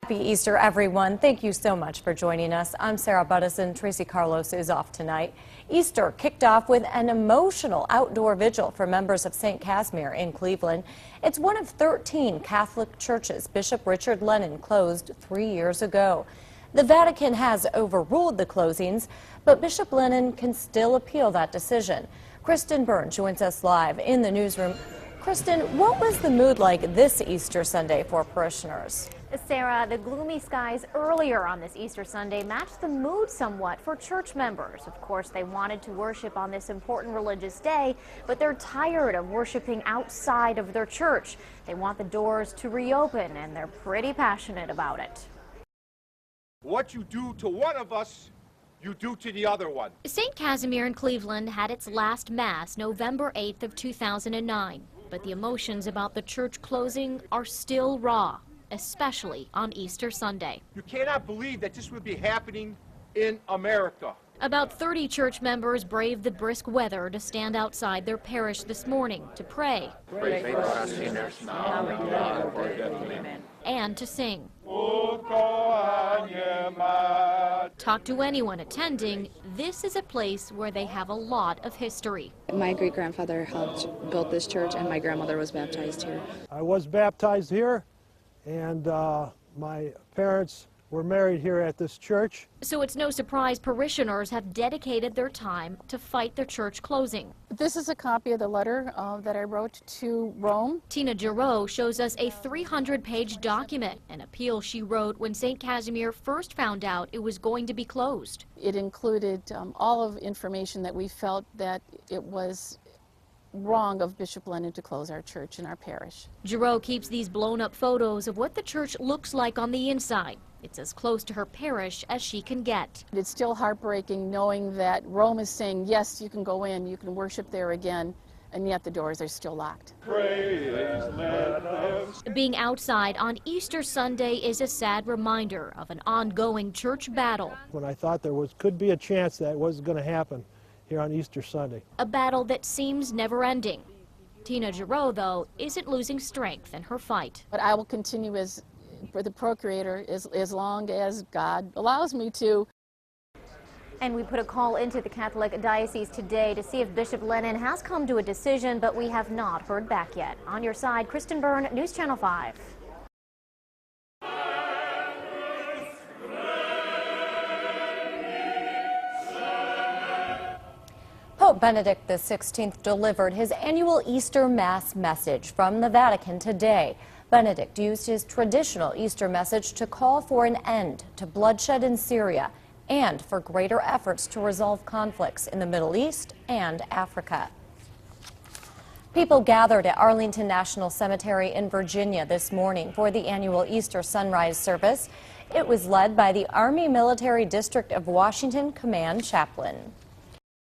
Happy Easter, everyone. Thank you so much for joining us. I'm Sarah Buttison. Tracy Carlos is off tonight. Easter kicked off with an emotional outdoor vigil for members of St. Casimir in Cleveland. It's one of 13 Catholic churches Bishop Richard Lennon closed 3 years ago. The Vatican has overruled the closings, but Bishop Lennon can still appeal that decision. KRISTIN BYRNE joins us live in the newsroom. KRISTIN, what was the mood like this Easter Sunday for parishioners? Sarah, the gloomy skies earlier on this Easter Sunday matched the mood somewhat for church members. Of course, they wanted to worship on this important religious day, but they're tired of worshiping outside of their church. They want the doors to reopen, and they're pretty passionate about it. What you do to one of us, you do to the other one. St. Casimir in Cleveland had its last Mass November 8th of 2009, but the emotions about the church closing are still raw, especially on Easter Sunday. You cannot believe that this would be happening in America. About 30 church members braved the brisk weather to stand outside their parish this morning to pray. Pray for us sinners now and at our death. Amen. And to sing. Talk to anyone attending. This is a place where they have a lot of history. My great-grandfather helped build this church, and my grandmother was baptized here. I was baptized here, and my parents were married here at this church. So it's no surprise parishioners have dedicated their time to fight their church closing. This is a copy of the letter that I wrote to Rome. Tina GIROD shows us a 300-page document, an appeal she wrote when St. Casimir first found out it was going to be closed. It included all of information that we felt that it was wrong of Bishop Lennon to close our church and our parish. GIROD keeps these blown-up photos of what the church looks like on the inside. It's as close to her parish as she can get. It's still heartbreaking knowing that Rome is saying, yes, you can go in, you can worship there again, and yet the doors are still locked. Being outside on Easter Sunday is a sad reminder of an ongoing church battle. When I thought there could be a chance that it was going to happen here on Easter Sunday. A battle that seems never-ending. Tina GIROD, though, isn't losing strength in her fight. But I will continue as the procurator as long as God allows me to. And we put a call into the Catholic Diocese today to see if Bishop Lennon has come to a decision, but we have not heard back yet. On your side, KRISTIN BYRNE, News Channel 5. Pope Benedict XVI delivered his annual Easter Mass message from the Vatican today. Benedict used his traditional Easter message to call for an end to bloodshed in Syria and for greater efforts to resolve conflicts in the Middle East and Africa. People gathered at Arlington National Cemetery in Virginia this morning for the annual Easter sunrise service. It was led by the Army Military District of Washington Command Chaplain.